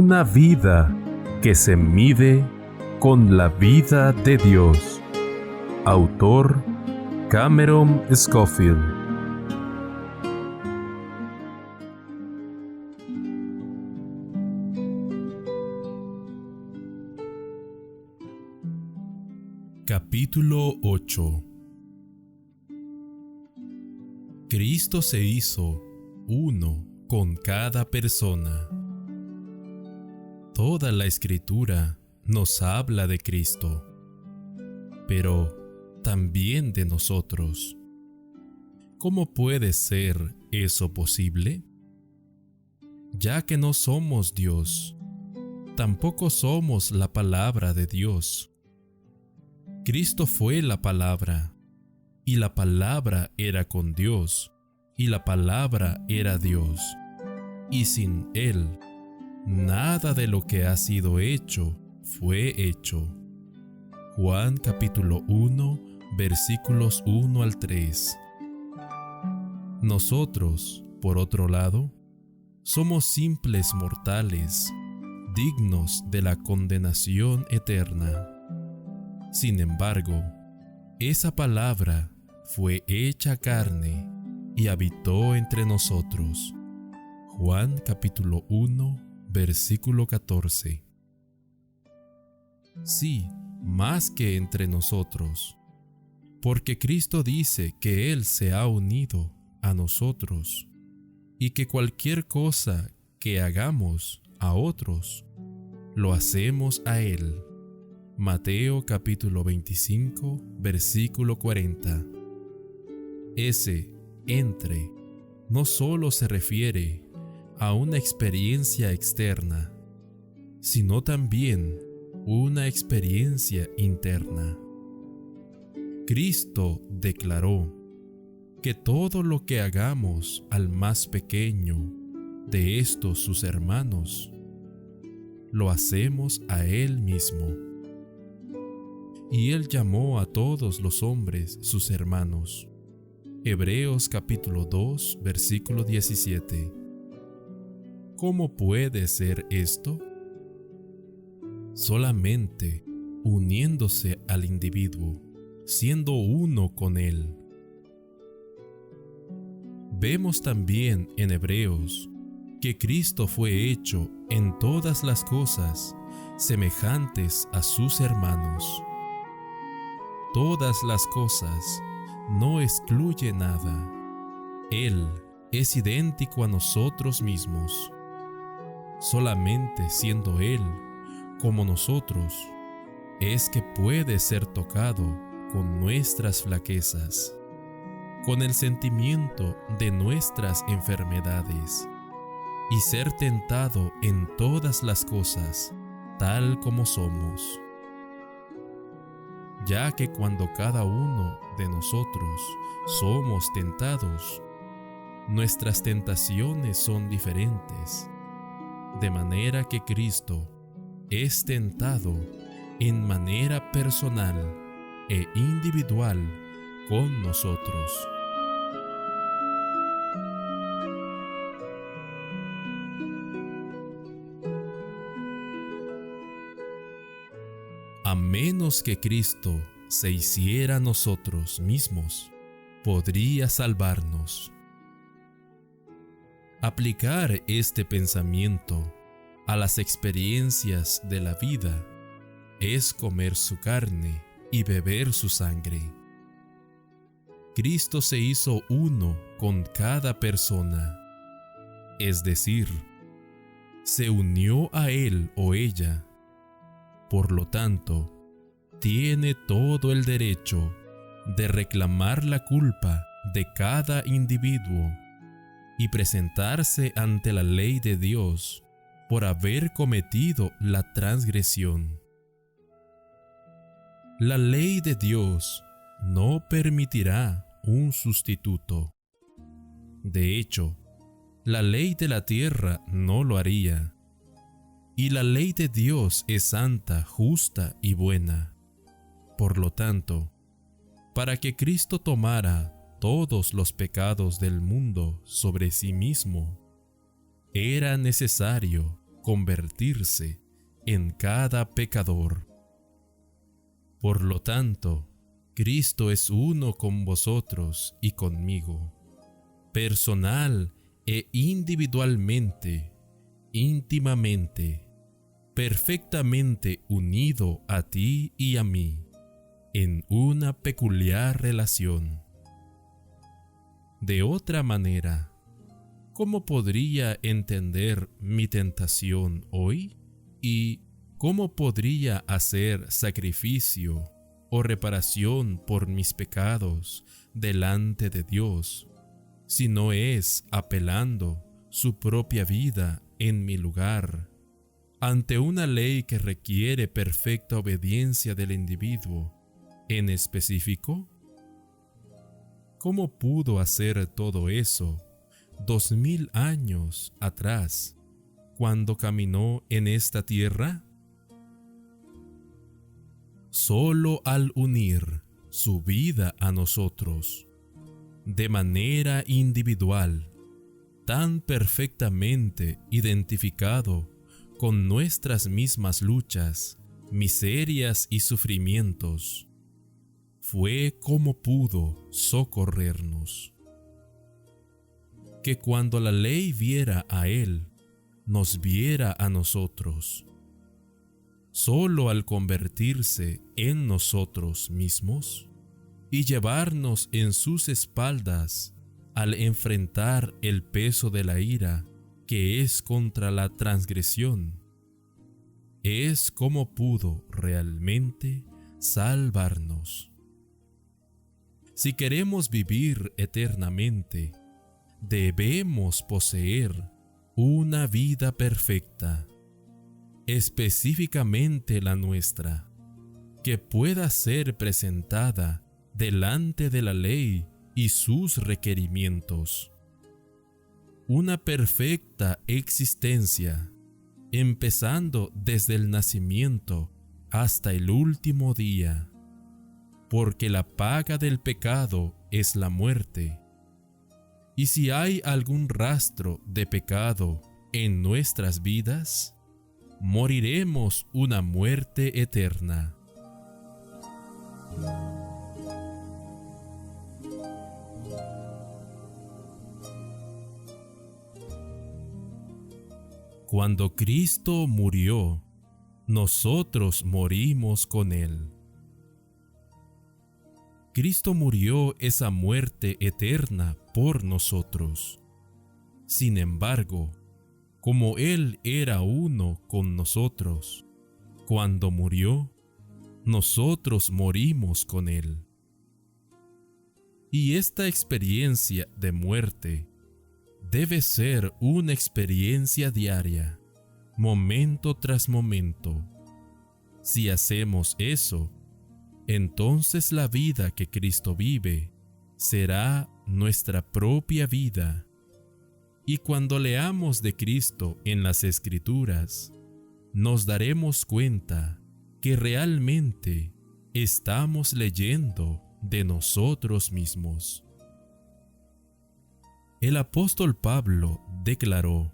Una vida que se mide con la vida de Dios. Autor Cameron Scofield. Capítulo 8. Cristo se hizo uno con cada persona. Toda la Escritura nos habla de Cristo, pero también de nosotros. ¿Cómo puede ser eso posible? Ya que no somos Dios, tampoco somos la palabra de Dios. Cristo fue la palabra, y la palabra era con Dios, y la palabra era Dios, y sin Él, nada de lo que ha sido hecho fue hecho. Juan capítulo 1, versículos 1 al 3. Nosotros, por otro lado, somos simples mortales, dignos de la condenación eterna. Sin embargo, esa palabra fue hecha carne y habitó entre nosotros. Juan capítulo 1, versículo 14. Sí, más que entre nosotros, porque Cristo dice que Él se ha unido a nosotros y que cualquier cosa que hagamos a otros, lo hacemos a Él. Mateo capítulo 25, versículo 40. Ese entre no solo se refiere a una experiencia externa, sino también una experiencia interna. Cristo declaró que todo lo que hagamos al más pequeño de estos sus hermanos, lo hacemos a Él mismo. Y Él llamó a todos los hombres sus hermanos. Hebreos capítulo 2, versículo 17. ¿Cómo puede ser esto? Solamente uniéndose al individuo, siendo uno con Él. Vemos también en Hebreos que Cristo fue hecho en todas las cosas semejantes a sus hermanos. Todas las cosas, no excluye nada. Él es idéntico a nosotros mismos. Solamente siendo Él como nosotros, es que puede ser tocado con nuestras flaquezas, con el sentimiento de nuestras enfermedades, y ser tentado en todas las cosas, tal como somos. Ya que cuando cada uno de nosotros somos tentados, nuestras tentaciones son diferentes, de manera que Cristo es tentado en manera personal e individual con nosotros. A menos que Cristo se hiciera nosotros mismos, podría salvarnos. Aplicar este pensamiento a las experiencias de la vida es comer su carne y beber su sangre. Cristo se hizo uno con cada persona, es decir, se unió a él o ella. Por lo tanto, tiene todo el derecho de reclamar la culpa de cada individuo y presentarse ante la ley de Dios por haber cometido la transgresión. La ley de Dios no permitirá un sustituto. De hecho, la ley de la tierra no lo haría. Y la ley de Dios es santa, justa y buena. Por lo tanto, para que Cristo tomara todos los pecados del mundo sobre sí mismo, era necesario convertirse en cada pecador. Por lo tanto, Cristo es uno con vosotros y conmigo, personal e individualmente, íntimamente, perfectamente unido a ti y a mí, en una peculiar relación. De otra manera, ¿cómo podría entender mi tentación hoy? ¿Y cómo podría hacer sacrificio o reparación por mis pecados delante de Dios, si no es apelando su propia vida en mi lugar, ante una ley que requiere perfecta obediencia del individuo en específico? ¿Cómo pudo hacer todo eso 2000 años atrás, cuando caminó en esta tierra? Solo al unir su vida a nosotros, de manera individual, tan perfectamente identificado con nuestras mismas luchas, miserias y sufrimientos, fue como pudo socorrernos. Que cuando la ley viera a Él, nos viera a nosotros. Solo al convertirse en nosotros mismos y llevarnos en sus espaldas al enfrentar el peso de la ira que es contra la transgresión, es como pudo realmente salvarnos. Si queremos vivir eternamente, debemos poseer una vida perfecta, específicamente la nuestra, que pueda ser presentada delante de la ley y sus requerimientos. Una perfecta existencia, empezando desde el nacimiento hasta el último día, porque la paga del pecado es la muerte. Y si hay algún rastro de pecado en nuestras vidas, moriremos una muerte eterna. Cuando Cristo murió, nosotros morimos con Él. Cristo murió esa muerte eterna por nosotros. Sin embargo, como Él era uno con nosotros, cuando murió, nosotros morimos con Él. Y esta experiencia de muerte debe ser una experiencia diaria, momento tras momento. Si hacemos eso, entonces la vida que Cristo vive será nuestra propia vida. Y cuando leamos de Cristo en las Escrituras, nos daremos cuenta que realmente estamos leyendo de nosotros mismos. El apóstol Pablo declaró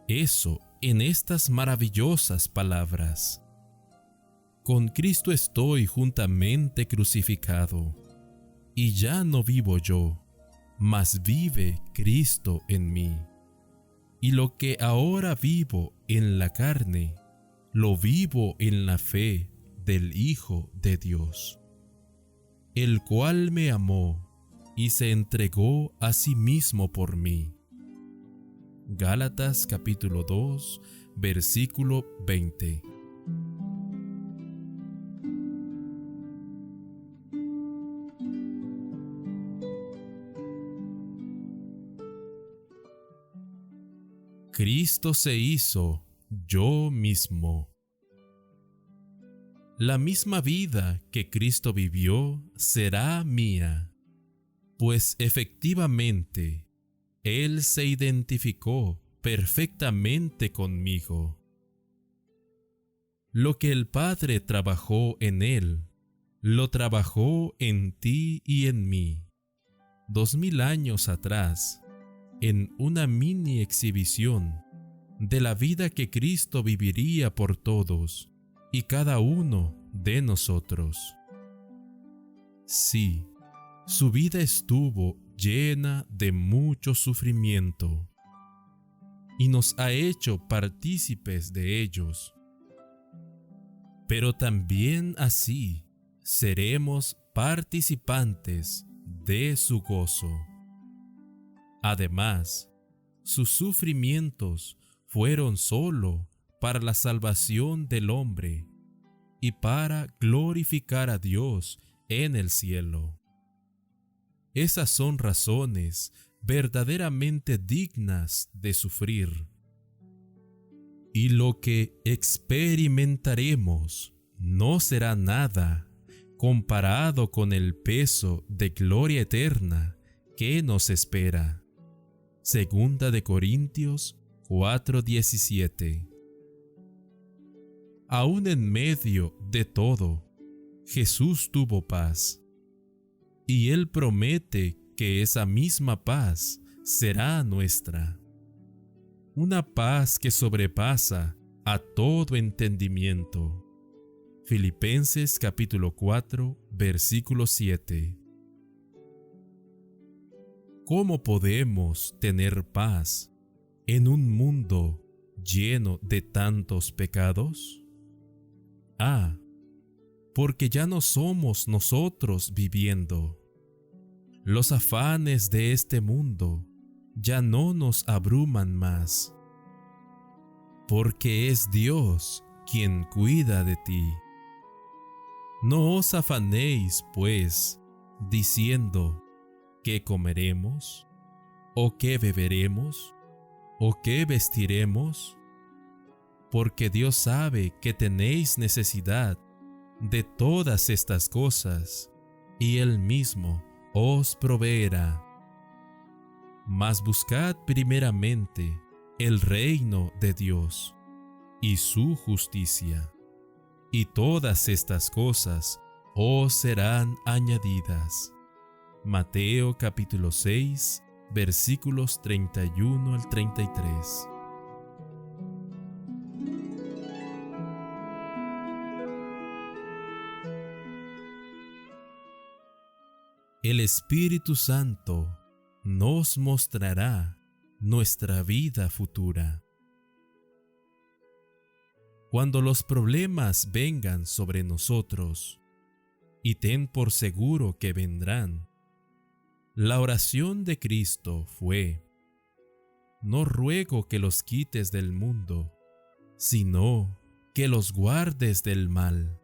eso en estas maravillosas palabras: con Cristo estoy juntamente crucificado, y ya no vivo yo, mas vive Cristo en mí. Y lo que ahora vivo en la carne, lo vivo en la fe del Hijo de Dios, el cual me amó y se entregó a sí mismo por mí. Gálatas capítulo 2, versículo 20. Cristo se hizo yo mismo. La misma vida que Cristo vivió será mía, pues efectivamente Él se identificó perfectamente conmigo. Lo que el Padre trabajó en Él, lo trabajó en ti y en mí, 2000 años atrás, en una mini exhibición de la vida que Cristo viviría por todos y cada uno de nosotros. Sí, su vida estuvo llena de mucho sufrimiento y nos ha hecho partícipes de ellos. Pero también así seremos participantes de su gozo. Además, sus sufrimientos fueron solo para la salvación del hombre y para glorificar a Dios en el cielo. Esas son razones verdaderamente dignas de sufrir. Y lo que experimentaremos no será nada comparado con el peso de gloria eterna que nos espera. Segunda de Corintios 4:17. Aún en medio de todo, Jesús tuvo paz, y Él promete que esa misma paz será nuestra. Una paz que sobrepasa a todo entendimiento. Filipenses capítulo 4, versículo 7. ¿Cómo podemos tener paz en un mundo lleno de tantos pecados? Porque ya no somos nosotros viviendo. Los afanes de este mundo ya no nos abruman más, porque es Dios quien cuida de ti. No os afanéis, pues, diciendo: ¿qué comeremos? ¿O qué beberemos? ¿O qué vestiremos? Porque Dios sabe que tenéis necesidad de todas estas cosas, y Él mismo os proveerá. Mas buscad primeramente el reino de Dios y su justicia, y todas estas cosas os serán añadidas. Mateo capítulo 6, versículos 31 al 33. El Espíritu Santo nos mostrará nuestra vida futura. Cuando los problemas vengan sobre nosotros, y ten por seguro que vendrán, la oración de Cristo fue: no ruego que los quites del mundo, sino que los guardes del mal.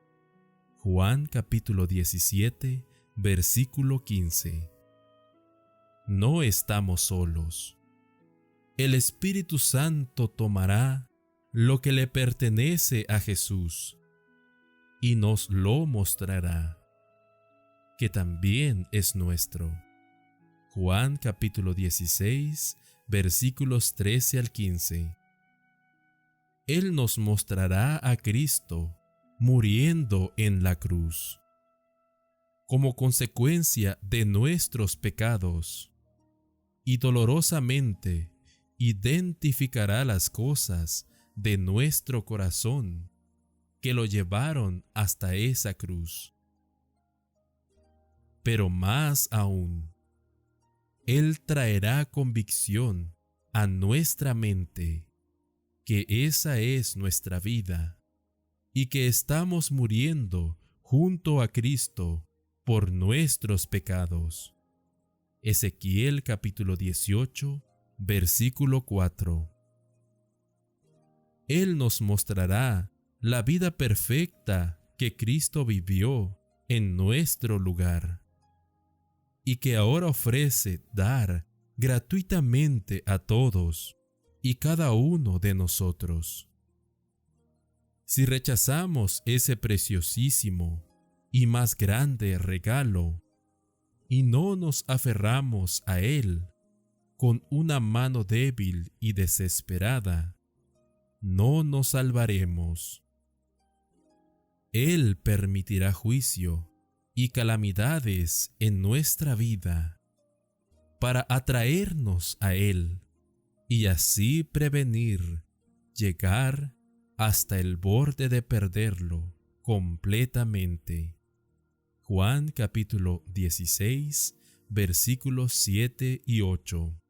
Juan capítulo 17, versículo 15. No estamos solos. El Espíritu Santo tomará lo que le pertenece a Jesús y nos lo mostrará, que también es nuestro. Juan capítulo 16, versículos 13 al 15. Él nos mostrará a Cristo muriendo en la cruz, como consecuencia de nuestros pecados, y dolorosamente identificará las cosas de nuestro corazón que lo llevaron hasta esa cruz. Pero más aún, Él traerá convicción a nuestra mente que esa es nuestra vida y que estamos muriendo junto a Cristo por nuestros pecados. Ezequiel capítulo 18, versículo 4. Él nos mostrará la vida perfecta que Cristo vivió en nuestro lugar y que ahora ofrece dar gratuitamente a todos y cada uno de nosotros. Si rechazamos ese preciosísimo y más grande regalo y no nos aferramos a Él con una mano débil y desesperada, no nos salvaremos. Él permitirá juicio y calamidades en nuestra vida para atraernos a Él y así prevenir llegar hasta el borde de perderlo completamente. Juan capítulo 16, versículos 7 y 8.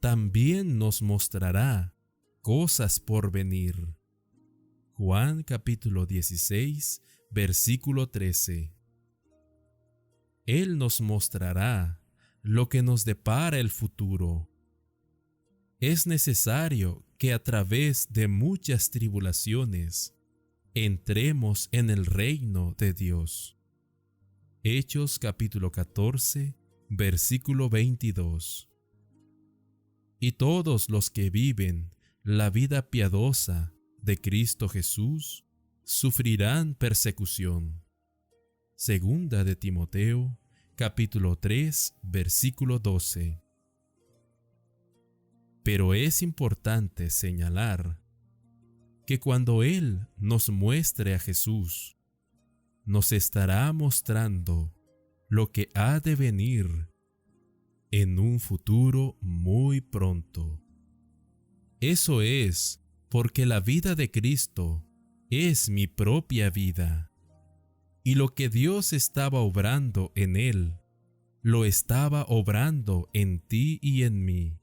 También nos mostrará cosas por venir. Juan capítulo 16, versículo 13. Él nos mostrará lo que nos depara el futuro. Es necesario que a través de muchas tribulaciones entremos en el reino de Dios. Hechos capítulo 14, versículo 22. Y todos los que viven la vida piadosa de Cristo Jesús sufrirán persecución. Segunda de Timoteo, capítulo 3, versículo 12. Pero es importante señalar que cuando Él nos muestre a Jesús, nos estará mostrando lo que ha de venir en un futuro muy pronto. Eso es porque la vida de Cristo es mi propia vida, y lo que Dios estaba obrando en Él, lo estaba obrando en ti y en mí.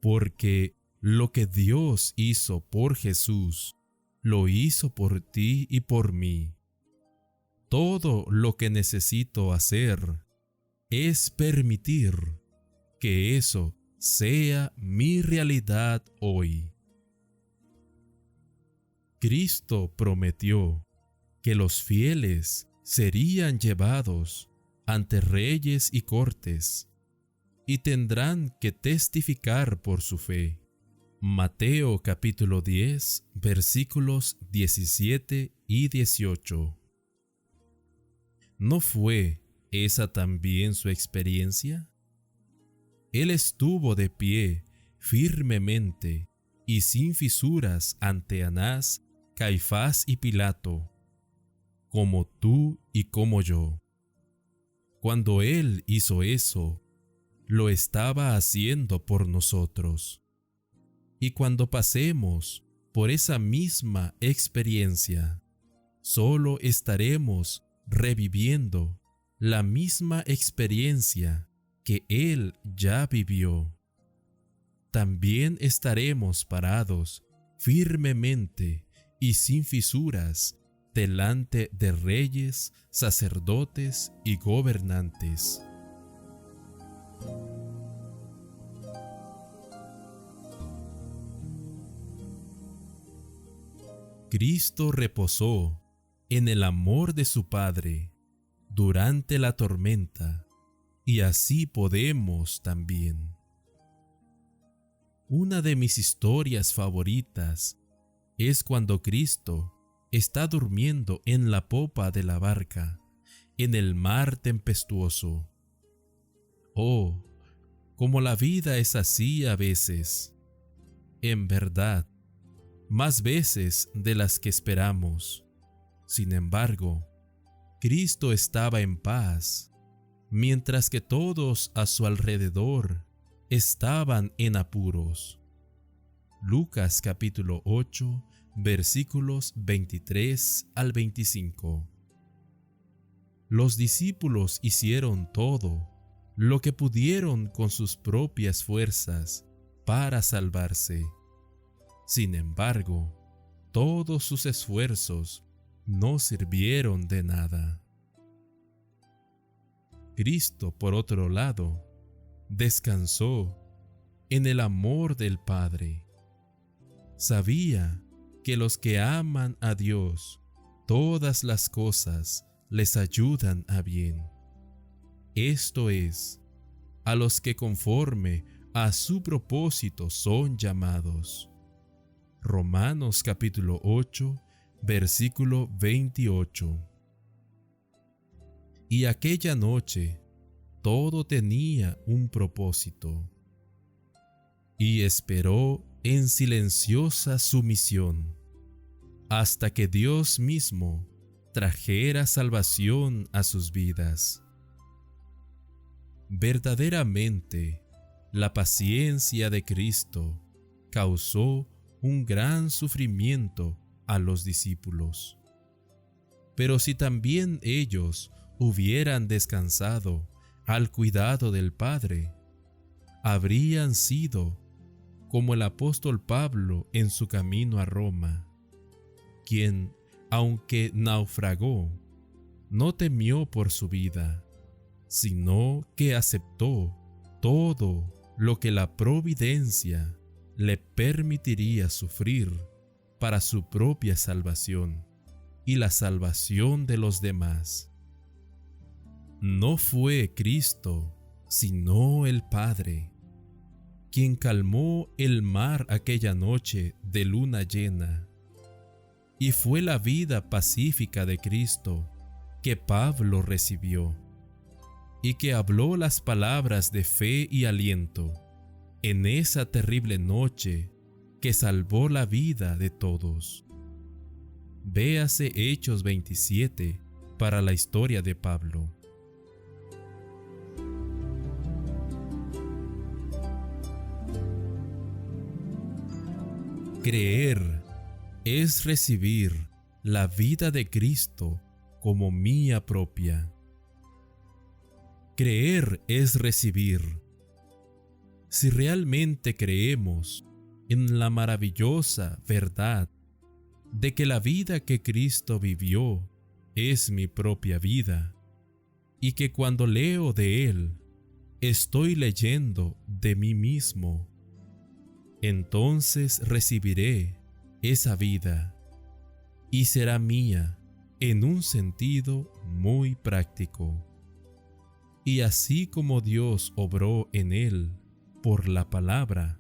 Porque lo que Dios hizo por Jesús, lo hizo por ti y por mí. Todo lo que necesito hacer es permitir que eso sea mi realidad hoy. Cristo prometió que los fieles serían llevados ante reyes y cortes y tendrán que testificar por su fe. Mateo capítulo 10, versículos 17 y 18. ¿No fue esa también su experiencia? Él estuvo de pie firmemente y sin fisuras ante Anás, Caifás y Pilato, como tú y como yo. Cuando Él hizo eso, lo estaba haciendo por nosotros. Y cuando pasemos por esa misma experiencia, solo estaremos reviviendo la misma experiencia que Él ya vivió. También estaremos parados firmemente y sin fisuras delante de reyes, sacerdotes y gobernantes. Cristo reposó en el amor de su Padre durante la tormenta, y así podemos también. Una de mis historias favoritas es cuando Cristo está durmiendo en la popa de la barca, en el mar tempestuoso. Oh, como la vida es así a veces. En verdad, más veces de las que esperamos. Sin embargo, Cristo estaba en paz, mientras que todos a su alrededor estaban en apuros. Lucas capítulo 8, versículos 23 al 25. Los discípulos hicieron todo lo que pudieron con sus propias fuerzas para salvarse. Sin embargo, todos sus esfuerzos no sirvieron de nada. Cristo, por otro lado, descansó en el amor del Padre. Sabía que los que aman a Dios, todas las cosas les ayudan a bien. Esto es, a los que conforme a su propósito son llamados. Romanos capítulo 8, versículo 28. Y aquella noche todo tenía un propósito. Y esperó en silenciosa sumisión, hasta que Dios mismo trajera salvación a sus vidas. Verdaderamente, la paciencia de Cristo causó un gran sufrimiento a los discípulos. Pero si también ellos hubieran descansado al cuidado del Padre, habrían sido como el apóstol Pablo en su camino a Roma, quien, aunque naufragó, no temió por su vida, sino que aceptó todo lo que la providencia le permitiría sufrir para su propia salvación y la salvación de los demás. No fue Cristo, sino el Padre, quien calmó el mar aquella noche de luna llena, y fue la vida pacífica de Cristo que Pablo recibió, y que habló las palabras de fe y aliento en esa terrible noche que salvó la vida de todos. Véase Hechos 27 para la historia de Pablo. Creer es recibir la vida de Cristo como mía propia. Creer es recibir. Si realmente creemos en la maravillosa verdad de que la vida que Cristo vivió es mi propia vida, y que cuando leo de Él, estoy leyendo de mí mismo, entonces recibiré esa vida y será mía en un sentido muy práctico. Y así como Dios obró en Él por la palabra,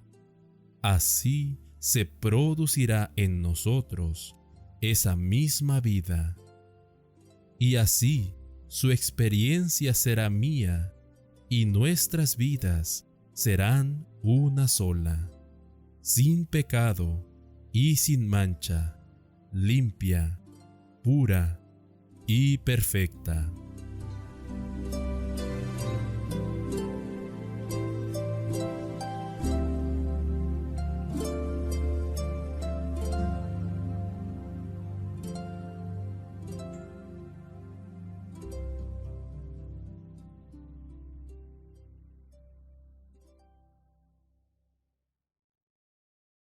así se producirá en nosotros esa misma vida. Y así su experiencia será mía y nuestras vidas serán una sola, sin pecado y sin mancha, limpia, pura y perfecta.